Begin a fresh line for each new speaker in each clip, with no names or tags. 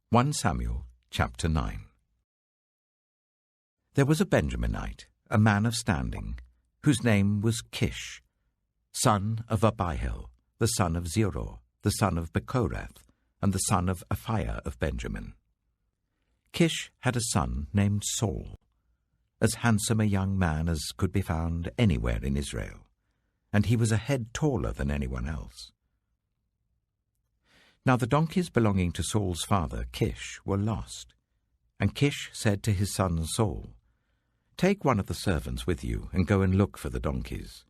1 Samuel chapter 9. There was a Benjaminite, a man of standing, whose name was Kish, son of Abihail, the son of Zeror, the son of Bechorath, and the son of Aphiah of Benjamin. Kish had a son named Saul, as handsome a young man as could be found anywhere in Israel, and he was a head taller than anyone else. Now the donkeys belonging to Saul's father Kish were lost, and Kish said to his son Saul, "Take one of the servants with you and go and look for the donkeys."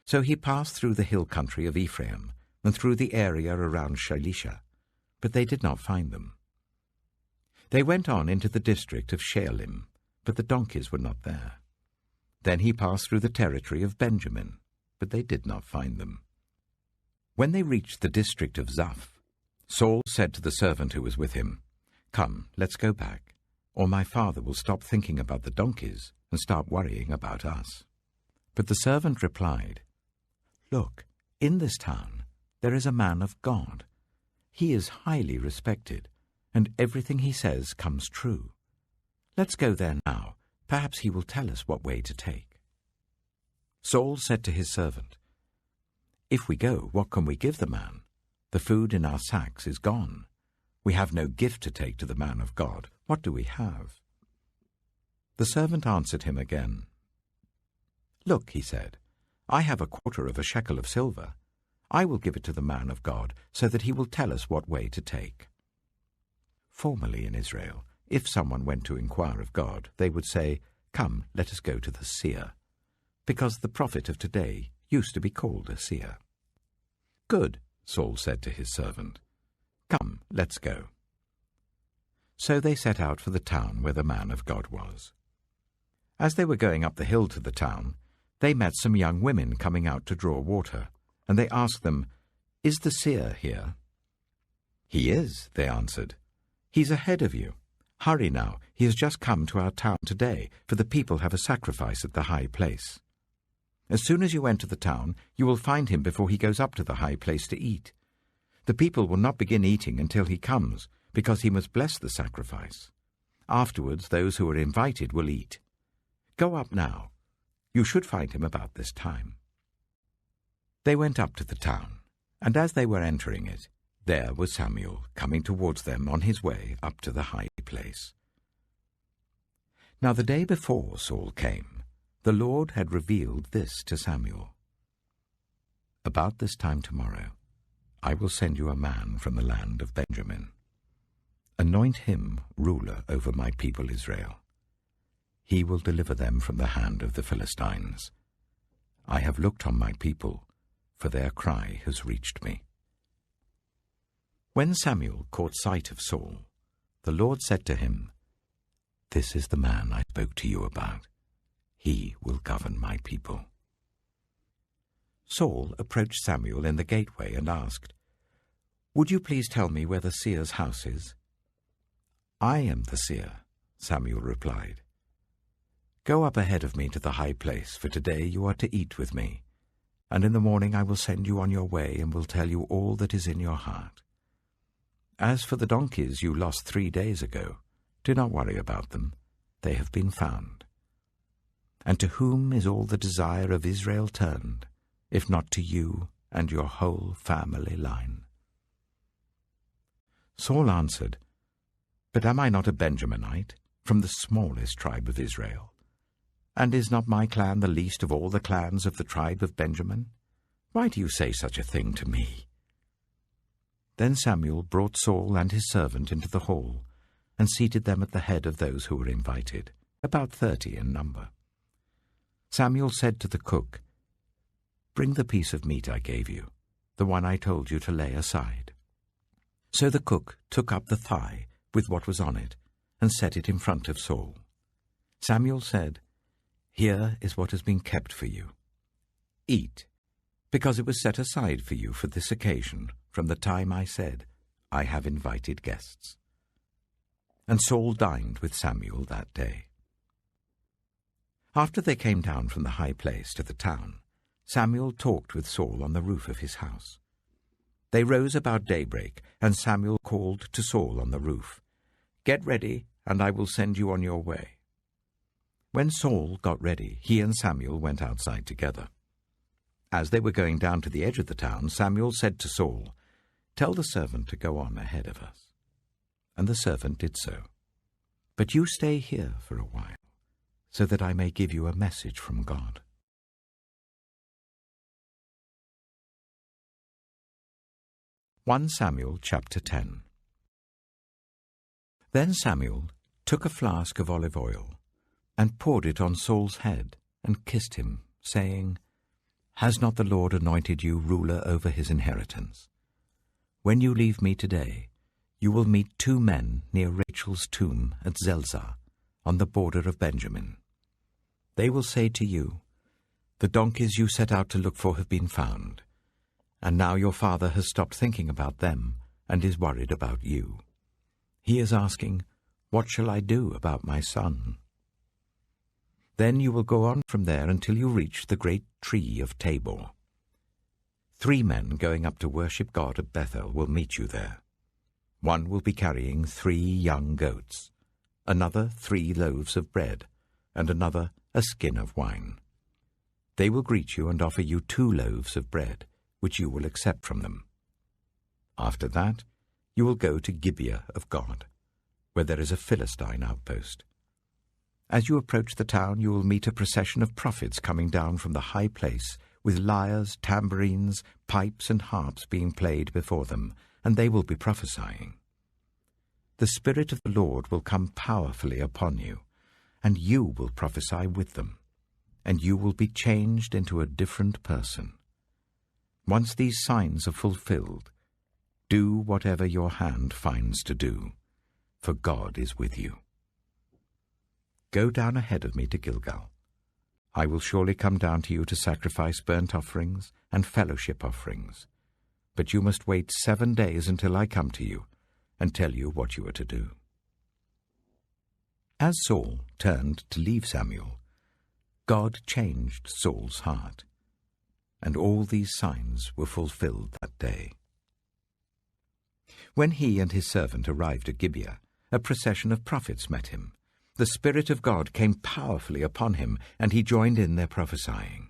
So he passed through the hill country of Ephraim and through the area around Shalisha, but they did not find them. They went on into the district of Shaalim, but the donkeys were not there. Then he passed through the territory of Benjamin, but they did not find them. When they reached the district of Zuph, Saul said to the servant who was with him, "Come, let's go back, or my father will stop thinking about the donkeys and start worrying about us." But the servant replied, "Look, in this town there is a man of God. He is highly respected, and everything he says comes true. Let's go there now. Perhaps he will tell us what way to take." Saul said to his servant, "If we go, what can we give the man? The food in our sacks is gone. We have no gift to take to the man of God. What do we have?" The servant answered him again. "Look," he said, "I have a quarter of a shekel of silver. I will give it to the man of God, so that he will tell us what way to take." Formerly in Israel, if someone went to inquire of God, they would say, "Come, let us go to the seer," because the prophet of today used to be called a seer. "Good," Saul said to his servant. "Come, let's go." So they set out for the town where the man of God was. As they were going up the hill to the town, they met some young women coming out to draw water, and they asked them, "Is the seer here?" "He is," they answered. "He's ahead of you. Hurry now, he has just come to our town today, for the people have a sacrifice at the high place. As soon as you enter the town, you will find him before he goes up to the high place to eat. The people will not begin eating until he comes, because he must bless the sacrifice. Afterwards, those who are invited will eat. Go up now. You should find him about this time." They went up to the town, and as they were entering it, there was Samuel coming towards them on his way up to the high place. Now the day before Saul came, the Lord had revealed this to Samuel. "About this time tomorrow, I will send you a man from the land of Benjamin. Anoint him ruler over my people Israel. He will deliver them from the hand of the Philistines. I have looked on my people, for their cry has reached me." When Samuel caught sight of Saul, the Lord said to him, "This is the man I spoke to you about. He will govern my people." Saul approached Samuel in the gateway and asked, "Would you please tell me where the seer's house is?" "I am the seer," Samuel replied. "Go up ahead of me to the high place, for today you are to eat with me, and in the morning I will send you on your way and will tell you all that is in your heart. As for the donkeys you lost 3 days ago, do not worry about them. They have been found. And to whom is all the desire of Israel turned, if not to you and your whole family line?" Saul answered, "But am I not a Benjaminite, from the smallest tribe of Israel? And is not my clan the least of all the clans of the tribe of Benjamin? Why do you say such a thing to me?" Then Samuel brought Saul and his servant into the hall, and seated them at the head of those who were invited, about 30 in number. Samuel said to the cook, "Bring the piece of meat I gave you, the one I told you to lay aside." So the cook took up the thigh with what was on it and set it in front of Saul. Samuel said, "Here is what has been kept for you. Eat, because it was set aside for you for this occasion from the time I said, 'I have invited guests.'" And Saul dined with Samuel that day. After they came down from the high place to the town, Samuel talked with Saul on the roof of his house. They rose about daybreak, and Samuel called to Saul on the roof, "Get ready, and I will send you on your way." When Saul got ready, he and Samuel went outside together. As they were going down to the edge of the town, Samuel said to Saul, "Tell the servant to go on ahead of us." And the servant did so. "But you stay here for a while, so that I may give you a message from God." Samuel chapter 10. Then Samuel took a flask of olive oil and poured it on Saul's head and kissed him, saying, "Has not the Lord anointed you ruler over his inheritance? When you leave me today, you will meet 2 men near Rachel's tomb at Zelzah, on the border of Benjamin. They will say to you, 'The donkeys you set out to look for have been found, and now your father has stopped thinking about them and is worried about you. He is asking, "What shall I do about my son?" Then you will go on from there until you reach the great tree of Tabor. 3 men going up to worship God at Bethel will meet you there. One will be carrying 3 young goats, another 3 loaves of bread, and another a skin of wine. They will greet you and offer you 2 loaves of bread, which you will accept from them. After that, you will go to Gibeah of God, where there is a Philistine outpost. As you approach the town, you will meet a procession of prophets coming down from the high place, with lyres, tambourines, pipes, and harps being played before them, and they will be prophesying. The Spirit of the Lord will come powerfully upon you, and you will prophesy with them, and you will be changed into a different person. Once these signs are fulfilled, do whatever your hand finds to do, for God is with you. Go down ahead of me to Gilgal. I will surely come down to you to sacrifice burnt offerings and fellowship offerings, but you must wait 7 days until I come to you and tell you what you are to do." As Saul turned to leave Samuel, God changed Saul's heart, and all these signs were fulfilled that day. When he and his servant arrived at Gibeah, a procession of prophets met him. The Spirit of God came powerfully upon him, and he joined in their prophesying.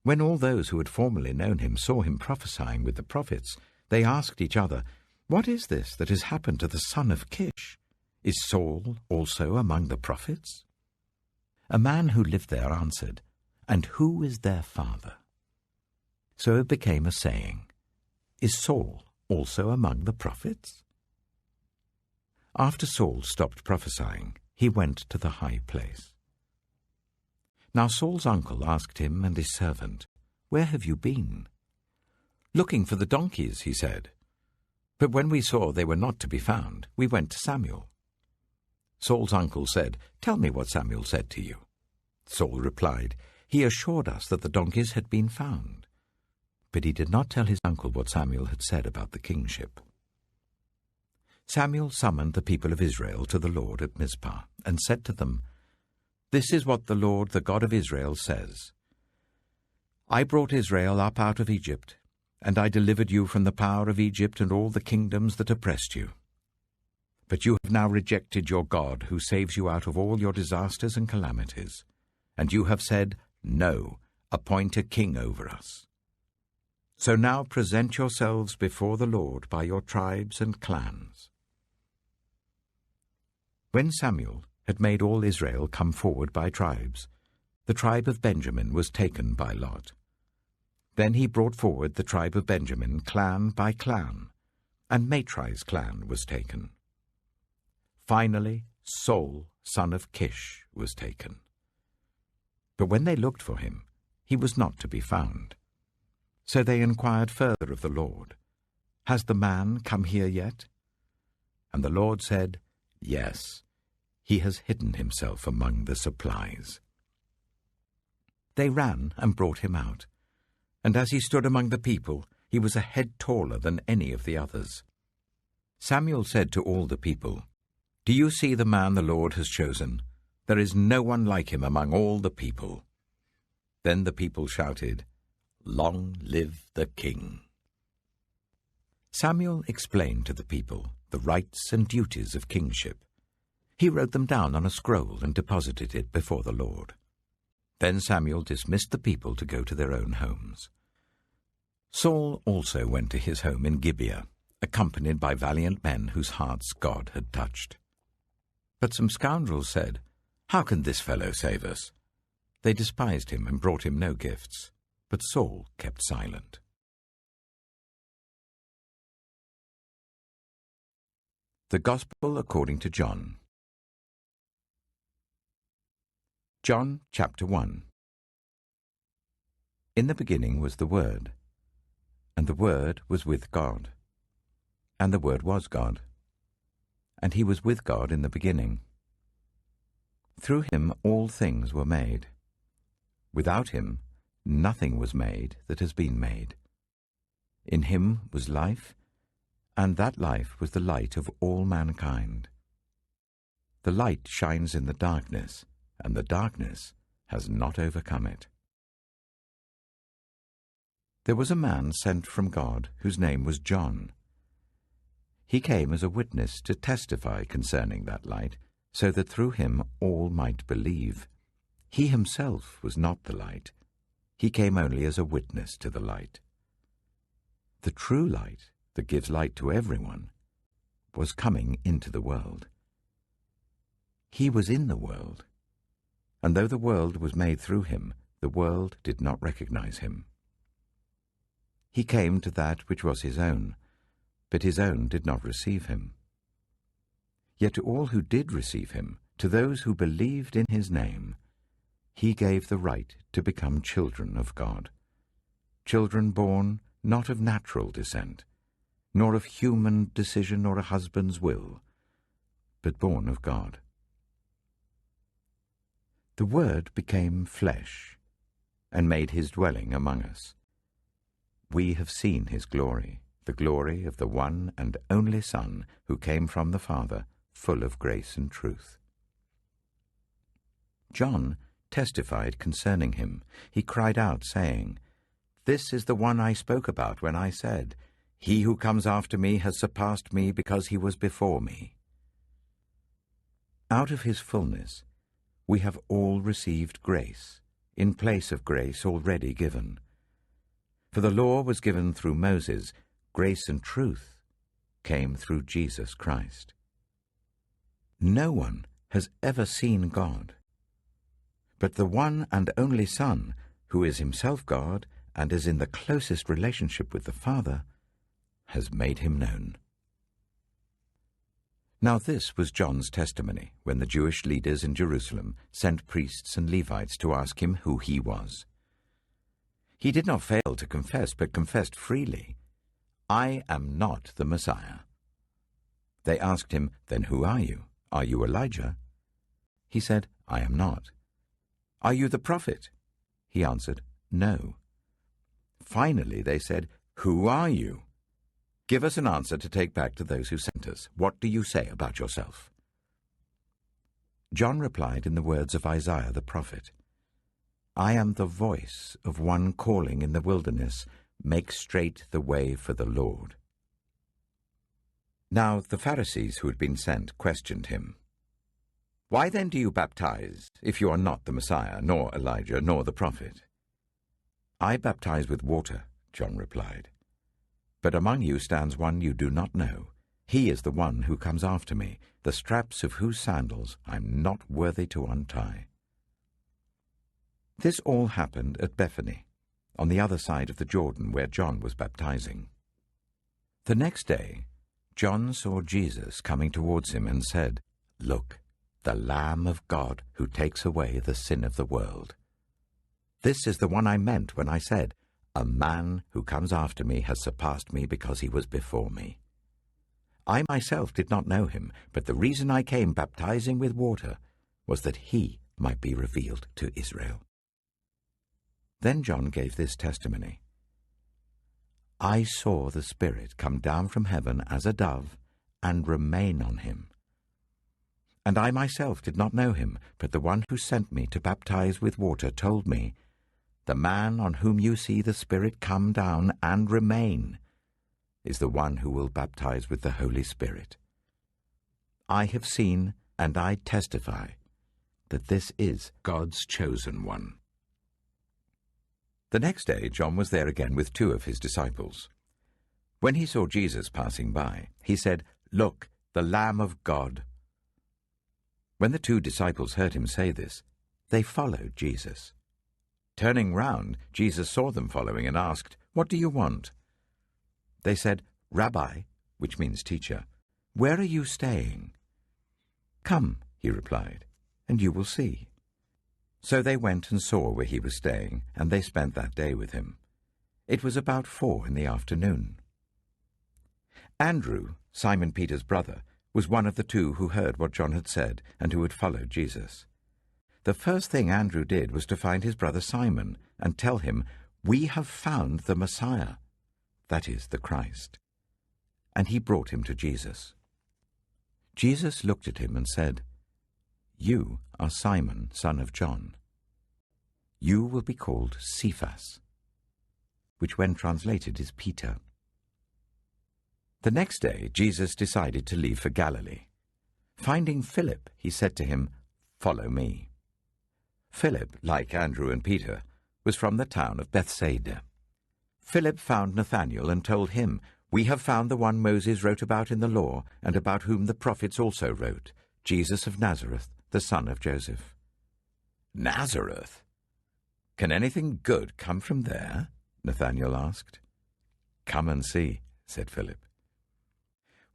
When all those who had formerly known him saw him prophesying with the prophets, they asked each other, "What is this that has happened to the son of Kish? Is Saul also among the prophets?" A man who lived there answered, "And who is their father?" So it became a saying, "Is Saul also among the prophets?" After Saul stopped prophesying, he went to the high place. Now Saul's uncle asked him and his servant, "Where have you been?" "Looking for the donkeys," he said. "But when we saw they were not to be found, we went to Samuel." Saul's uncle said, "Tell me what Samuel said to you." Saul replied, "He assured us that the donkeys had been found." But he did not tell his uncle what Samuel had said about the kingship. Samuel summoned the people of Israel to the Lord at Mizpah, and said to them, "This is what the Lord, the God of Israel, says. I brought Israel up out of Egypt, and I delivered you from the power of Egypt and all the kingdoms that oppressed you. But you have now rejected your God, who saves you out of all your disasters and calamities. And you have said, 'No, appoint a king over us.' So now present yourselves before the Lord by your tribes and clans." When Samuel had made all Israel come forward by tribes, the tribe of Benjamin was taken by lot. Then he brought forward the tribe of Benjamin clan by clan, and Matri's clan was taken. Finally, Saul, son of Kish, was taken. But when they looked for him, he was not to be found. So they inquired further of the Lord, "Has the man come here yet?" And the Lord said, "Yes, he has hidden himself among the supplies." They ran and brought him out, and as he stood among the people, he was a head taller than any of the others. Samuel said to all the people, "Do you see the man the Lord has chosen? There is no one like him among all the people." Then the people shouted, "Long live the king!" Samuel explained to the people the rights and duties of kingship. He wrote them down on a scroll and deposited it before the Lord. Then Samuel dismissed the people to go to their own homes. Saul also went to his home in Gibeah, accompanied by valiant men whose hearts God had touched. But some scoundrels said, "How can this fellow save us?" They despised him and brought him no gifts, but Saul kept silent. The Gospel according to John. John chapter 1. In the beginning was the Word, and the Word was with God, and the Word was God, and he was with God in the beginning. Through him all things were made. Without him nothing was made that has been made. In him was life, and that life was the light of all mankind. The light shines in the darkness, and the darkness has not overcome it. There was a man sent from God whose name was John. He came as a witness to testify concerning that light, so that through him all might believe. He himself was not the light. He came only as a witness to the light. The true light that gives light to everyone was coming into the world. He was in the world, and though the world was made through him, the world did not recognize him. He came to that which was his own, but his own did not receive him. Yet to all who did receive him, to those who believed in his name, he gave the right to become children of God, children born not of natural descent, nor of human decision or a husband's will, but born of God. The Word became flesh and made his dwelling among us. We have seen his glory, the glory of the one and only Son who came from the Father, full of grace and truth. John testified concerning him. He cried out, saying, "This is the one I spoke about when I said, 'He who comes after me has surpassed me because he was before me.' Out of his fullness we have all received grace, in place of grace already given. For the law was given through Moses, grace and truth came through Jesus Christ. No one has ever seen God, but the one and only Son, who is himself God and is in the closest relationship with the Father, has made him known." Now this was John's testimony when the Jewish leaders in Jerusalem sent priests and Levites to ask him who he was. He did not fail to confess, but confessed freely, "I am not the Messiah." They asked him, "Then who are you? Are you Elijah?" He said, "I am not." "Are you the prophet?" He answered, "No." Finally they said, "Who are you? Give us an answer to take back to those who sent us. What do you say about yourself?" John replied in the words of Isaiah the prophet, "I am the voice of one calling in the wilderness, 'Make straight the way for the Lord.'" Now the Pharisees who had been sent questioned him. "Why then do you baptize, if you are not the Messiah, nor Elijah, nor the prophet?" "I baptize with water," John replied. "But among you stands one you do not know. He is the one who comes after me, the straps of whose sandals I am not worthy to untie." This all happened at Bethany, on the other side of the Jordan where John was baptizing. The next day, John saw Jesus coming towards him and said, "Look, the Lamb of God who takes away the sin of the world. This is the one I meant when I said, 'A man who comes after me has surpassed me because he was before me.' I myself did not know him, but the reason I came baptizing with water was that he might be revealed to Israel." Then John gave this testimony, "I saw the Spirit come down from heaven as a dove and remain on him. And I myself did not know him, but the one who sent me to baptize with water told me, 'The man on whom you see the Spirit come down and remain, is the one who will baptize with the Holy Spirit. I have seen and I testify that this is God's chosen one." The next day John was there again with 2 of his disciples. When he saw Jesus passing by, he said, "Look, the Lamb of God." When the 2 disciples heard him say this, they followed Jesus. Turning round, Jesus saw them following and asked, "What do you want?" They said, "Rabbi," which means teacher, "where are you staying?" "Come," he replied, "and you will see." So they went and saw where he was staying, and they spent that day with him. It was about 4 in the afternoon. Andrew, Simon Peter's brother, was one of the 2 who heard what John had said and who had followed Jesus. The first thing Andrew did was to find his brother Simon and tell him, "We have found the Messiah," that is, the Christ. And he brought him to Jesus. Jesus looked at him and said, "You are Simon, son of John. You will be called Cephas," which when translated is Peter. The next day Jesus decided to leave for Galilee. Finding Philip, he said to him, "Follow me." Philip, like Andrew and Peter, was from the town of Bethsaida. Philip found Nathanael and told him, "We have found the one Moses wrote about in the law, and about whom the prophets also wrote, Jesus of Nazareth, the son of Joseph." "Nazareth? Can anything good come from there?" Nathanael asked. "Come and see," said Philip.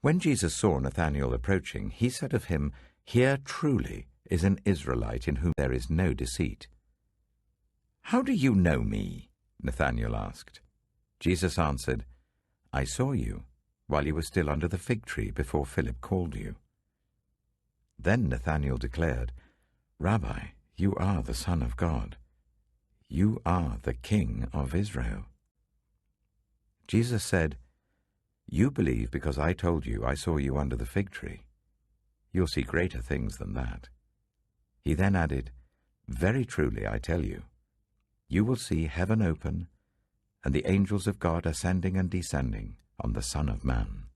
When Jesus saw Nathanael approaching, he said of him, "Here truly is an Israelite in whom there is no deceit." "How do you know me?" Nathanael asked. Jesus answered, "I saw you while you were still under the fig tree before Philip called you." Then Nathanael declared, "Rabbi, you are the Son of God. You are the King of Israel." Jesus said, "You believe because I told you I saw you under the fig tree. You'll see greater things than that." He then added, "Very truly I tell you, you will see heaven open and the angels of God ascending and descending on the Son of Man."